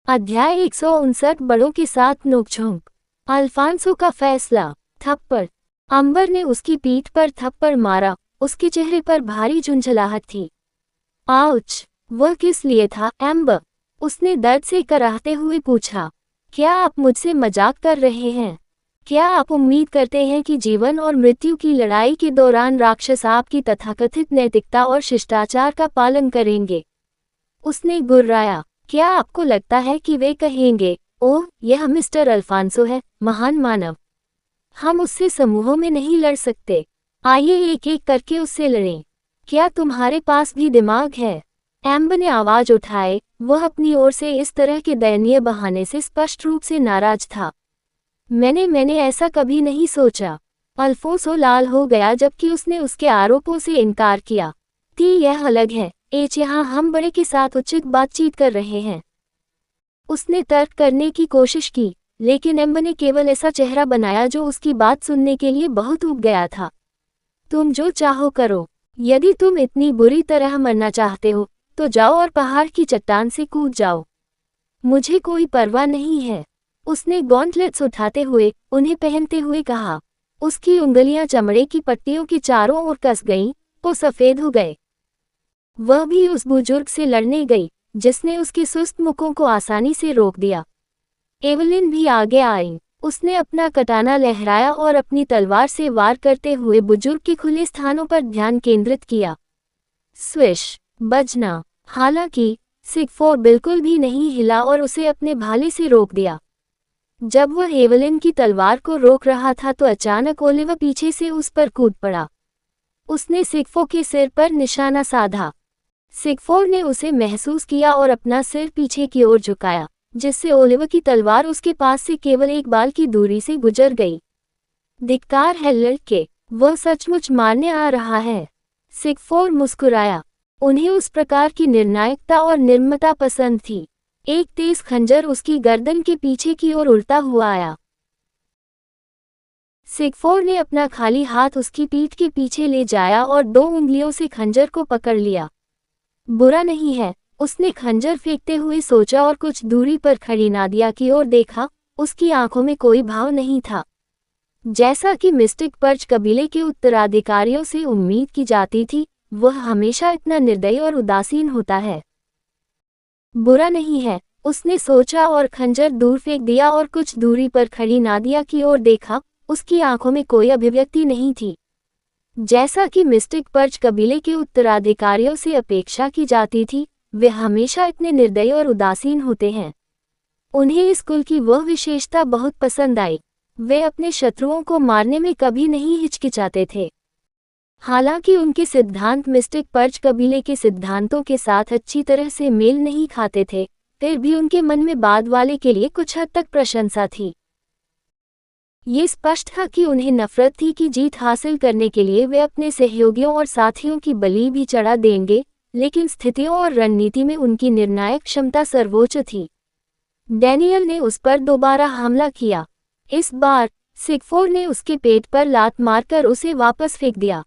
अध्याय 159 बड़ों के साथ नोकझोंक। अल्फांसो का फैसला। थप्पड़। अंबर ने उसकी पीठ पर थप्पड़ मारा। उसके चेहरे पर भारी झुंझलाहट थी। आउच! वह किस लिए था, एम्बर? उसने दर्द से कराहते हुए पूछा। क्या आप मुझसे मजाक कर रहे हैं? क्या आप उम्मीद करते हैं कि जीवन और मृत्यु की लड़ाई के दौरान राक्षस आपकी तथाकथित नैतिकता और शिष्टाचार का पालन करेंगे? उसने गुर्राया। क्या आपको लगता है कि वे कहेंगे, ओह, यह मिस्टर अल्फांसो है, महान मानव। हम उससे समूहों में नहीं लड़ सकते। आइए एक एक करके उससे लड़ें। क्या तुम्हारे पास भी दिमाग है? एम्बर ने आवाज उठाए। वह अपनी ओर से इस तरह के दयनीय बहाने से स्पष्ट रूप से नाराज था। मैंने ऐसा कभी नहीं सोचा। अल्फोंसो लाल हो गया जबकि उसने उसके आरोपों से इनकार किया। यह अलग है, यहाँ हम बड़े के साथ उचित बातचीत कर रहे हैं। उसने तर्क करने की कोशिश की, लेकिन एम्बर ने केवल ऐसा चेहरा बनाया जो उसकी बात सुनने के लिए बहुत ऊब गया था। तुम जो चाहो करो। यदि तुम इतनी बुरी तरह मरना चाहते हो, तो जाओ और पहाड़ की चट्टान से कूद जाओ। मुझे कोई परवाह नहीं है। उसने गॉन्टलेट्स उठाते हुए, उन्हें पहनते हुए कहा। उसकी उंगलियां चमड़े की पट्टियों के चारों ओर कस गईं, वो सफ़ेद हो गए। वह भी उस बुजुर्ग से लड़ने गई, जिसने उसके सुस्त मुखों को आसानी से रोक दिया। एवलिन भी आगे आई। उसने अपना कटाना लहराया और अपनी तलवार से वार करते हुए बुजुर्ग के खुले स्थानों पर ध्यान केंद्रित किया। स्विश! बजना। हालांकि सिगफोर बिल्कुल भी नहीं हिला और उसे अपने भाले से रोक दिया। जब वह एवलिन की तलवार को रोक रहा था तो अचानक ओलिवर पीछे से उस पर कूद पड़ा। उसने सिगफोर के सिर पर निशाना साधा। सिगफोर ने उसे महसूस किया और अपना सिर पीछे की ओर झुकाया, जिससे ओलिवर की तलवार उसके पास से केवल एक बाल की दूरी से गुजर गई। धिक्कार है लड़के, वह सचमुच मारने आ रहा है। सिगफोर मुस्कुराया। उन्हें उस प्रकार की निर्णायकता और निर्ममता पसंद थी। एक तेज खंजर उसकी गर्दन के पीछे की ओर उड़ता हुआ आया। सिगफोर ने अपना खाली हाथ उसकी पीठ के पीछे ले जाया और 2 उंगलियों से खंजर को पकड़ लिया। बुरा नहीं है, उसने खंजर फेंकते हुए सोचा और कुछ दूरी पर खड़ी नादिया की ओर देखा। उसकी आंखों में कोई भाव नहीं था। जैसा कि मिस्टिक पर्च कबीले के उत्तराधिकारियों से उम्मीद की जाती थी, वह हमेशा इतना निर्दयी और उदासीन होता है। बुरा नहीं है, उसने सोचा और खंजर दूर फेंक दिया और कुछ दूरी पर खड़ी नादिया की ओर देखा। उसकी आंखों में कोई अभिव्यक्ति नहीं थी। जैसा कि मिस्टिक पर्च कबीले के उत्तराधिकारियों से अपेक्षा की जाती थी, वे हमेशा इतने निर्दयी और उदासीन होते हैं। उन्हें इस कुल की वह विशेषता बहुत पसंद आई। वे अपने शत्रुओं को मारने में कभी नहीं हिचकिचाते थे। हालांकि उनके सिद्धांत मिस्टिक पर्च कबीले के सिद्धांतों के साथ अच्छी तरह से मेल नहीं खाते थे, फिर भी उनके मन में बाद वाले के लिए कुछ हद तक प्रशंसा थी। ये स्पष्ट था कि उन्हें नफरत थी कि जीत हासिल करने के लिए वे अपने सहयोगियों और साथियों की बलि भी चढ़ा देंगे, लेकिन स्थितियों और रणनीति में उनकी निर्णायक क्षमता सर्वोच्च थी। डैनियल ने उस पर दोबारा हमला किया। इस बार सिगफोर ने उसके पेट पर लात मारकर उसे वापस फेंक दिया।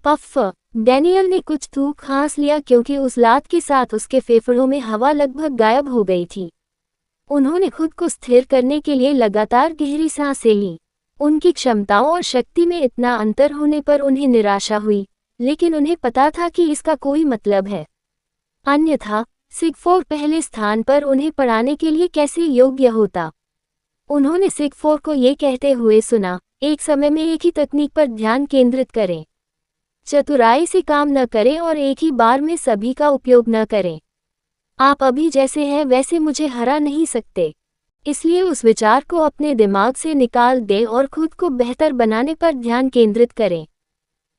पफ! डैनियल ने कुछ थूक खांस लिया क्योंकि उस लात के साथ उसके फेफड़ों में हवा लगभग गायब हो गई थी। उन्होंने खुद को स्थिर करने के लिए लगातार गहरी सांसें लीं। उनकी क्षमताओं और शक्ति में इतना अंतर होने पर उन्हें निराशा हुई, लेकिन उन्हें पता था कि इसका कोई मतलब है। अन्यथा सिगफोर पहले स्थान पर उन्हें पढ़ाने के लिए कैसे योग्य होता। उन्होंने सिगफोर को ये कहते हुए सुना, एक समय में एक ही तकनीक पर ध्यान केंद्रित करें। चतुराई से काम न करें और एक ही बार में सभी का उपयोग न करें। आप अभी जैसे हैं वैसे मुझे हरा नहीं सकते। इसलिए उस विचार को अपने दिमाग से निकाल दें और खुद को बेहतर बनाने पर ध्यान केंद्रित करें।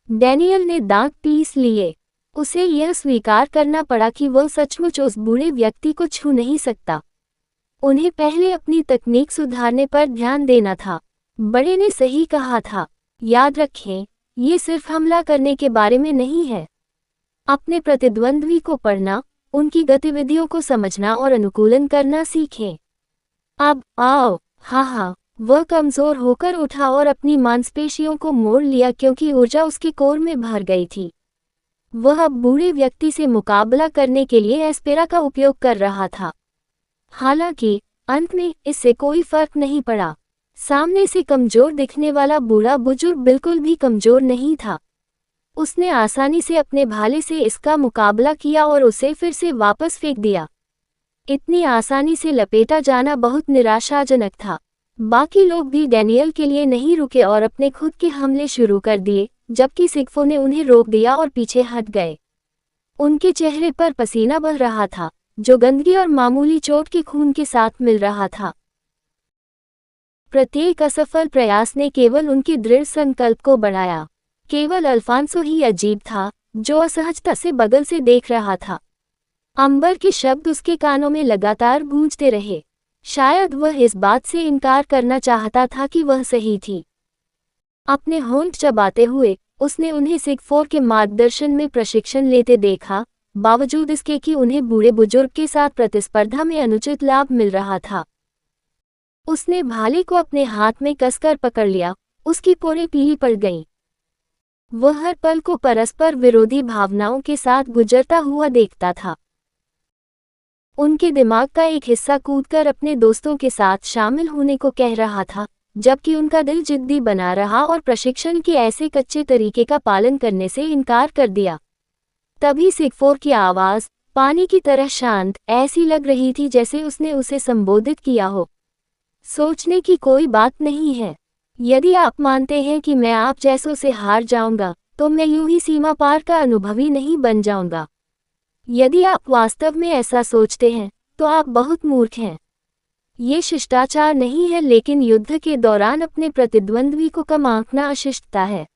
डैनियल ने दांत पीस लिए। उसे यह स्वीकार करना पड़ा कि वह सचमुच उस बूढ़े व्यक्ति को छू नहीं सकता। उन्हें पहले अपनी तकनीक सुधारने पर ध्यान देना था। बड़े ने सही कहा था। याद रखें, ये सिर्फ हमला करने के बारे में नहीं है। अपने प्रतिद्वंद्वी को पढ़ना, उनकी गतिविधियों को समझना और अनुकूलन करना सीखें। अब आओ। हाँ, वह कमजोर होकर उठा और अपनी मांसपेशियों को मोड़ लिया क्योंकि ऊर्जा उसके कोर में भर गई थी। वह अब बूढ़े व्यक्ति से मुकाबला करने के लिए एस्पेरा का उपयोग कर रहा था। हालांकि अंत में इससे कोई फर्क नहीं पड़ा। सामने से कमजोर दिखने वाला बूढ़ा बुजुर्ग बिल्कुल भी कमजोर नहीं था। उसने आसानी से अपने भाले से इसका मुकाबला किया और उसे फिर से वापस फेंक दिया। इतनी आसानी से लपेटा जाना बहुत निराशाजनक था। बाकी लोग भी डैनियल के लिए नहीं रुके और अपने खुद के हमले शुरू कर दिए, जबकि सिगफो ने उन्हें रोक दिया और पीछे हट गए। उनके चेहरे पर पसीना बह रहा था, जो गंदगी और मामूली चोट के खून के साथ मिल रहा था। प्रत्येक असफल प्रयास ने केवल उनके दृढ़ संकल्प को बढ़ाया। केवल अल्फांसो ही अजीब था, जो असहजता से बगल से देख रहा था। अंबर के शब्द उसके कानों में लगातार गूंजते रहे। शायद वह इस बात से इनकार करना चाहता था कि वह सही थी। अपने होंठ चबाते हुए उसने उन्हें सिगफोर के मार्गदर्शन में प्रशिक्षण लेते देखा, बावजूद इसके कि उन्हें बूढ़े बुजुर्ग के साथ प्रतिस्पर्धा में अनुचित लाभ मिल रहा था। उसने भाले को अपने हाथ में कसकर पकड़ लिया, उसकी पोरें पीली पड़ गईं। वह हर पल को परस्पर विरोधी भावनाओं के साथ गुजरता हुआ देखता था। उनके दिमाग का एक हिस्सा कूदकर अपने दोस्तों के साथ शामिल होने को कह रहा था, जबकि उनका दिल जिद्दी बना रहा और प्रशिक्षण के ऐसे कच्चे तरीके का पालन करने से इनकार कर दिया। तभी सिगफोर की आवाज़, पानी की तरह शांत, ऐसी लग रही थी जैसे उसने उसे संबोधित किया हो। सोचने की कोई बात नहीं है। यदि आप मानते हैं कि मैं आप जैसों से हार जाऊंगा, तो मैं यूं ही सीमा पार का अनुभवी नहीं बन जाऊंगा। यदि आप वास्तव में ऐसा सोचते हैं, तो आप बहुत मूर्ख हैं। ये शिष्टाचार नहीं है, लेकिन युद्ध के दौरान अपने प्रतिद्वंद्वी को कम आंकना अशिष्टता है।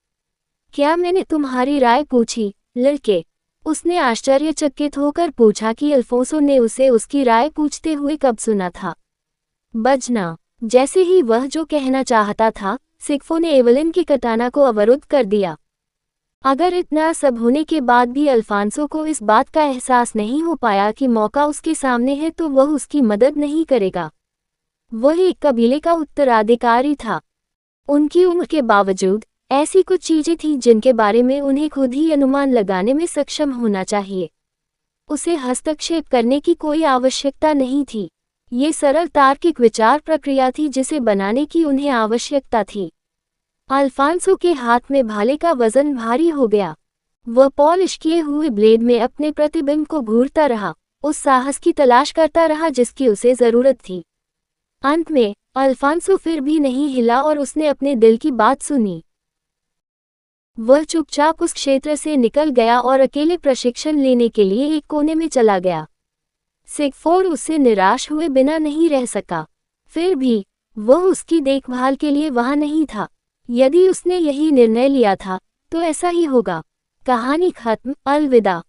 क्या मैंने तुम्हारी राय पूछी, लड़के? उसने आश्चर्यचकित होकर पूछा कि अल्फोंसो ने उसे उसकी राय पूछते हुए कब सुना था। बजना। जैसे ही वह जो कहना चाहता था, सिगफो ने एवलिन के कटाना को अवरुद्ध कर दिया। अगर इतना सब होने के बाद भी अल्फांसो को इस बात का एहसास नहीं हो पाया कि मौका उसके सामने है, तो वह उसकी मदद नहीं करेगा। वह एक कबीले का उत्तराधिकारी था। उनकी उम्र के बावजूद ऐसी कुछ चीजें थीं जिनके बारे में उन्हें खुद ही अनुमान लगाने में सक्षम होना चाहिए। उसे हस्तक्षेप करने की कोई आवश्यकता नहीं थी। ये सरल तार्किक विचार प्रक्रिया थी जिसे बनाने की उन्हें आवश्यकता थी। अल्फांसो के हाथ में भाले का वजन भारी हो गया। वह पॉलिश किए हुए ब्लेड में अपने प्रतिबिंब को घूरता रहा, उस साहस की तलाश करता रहा जिसकी उसे जरूरत थी। अंत में अल्फांसो फिर भी नहीं हिला और उसने अपने दिल की बात सुनी। वह चुपचाप उस क्षेत्र से निकल गया और अकेले प्रशिक्षण लेने के लिए एक कोने में चला गया। सिगफोर उससे निराश हुए बिना नहीं रह सका। फिर भी वह उसकी देखभाल के लिए वहां नहीं था। यदि उसने यही निर्णय लिया था, तो ऐसा ही होगा। कहानी खत्म। अलविदा।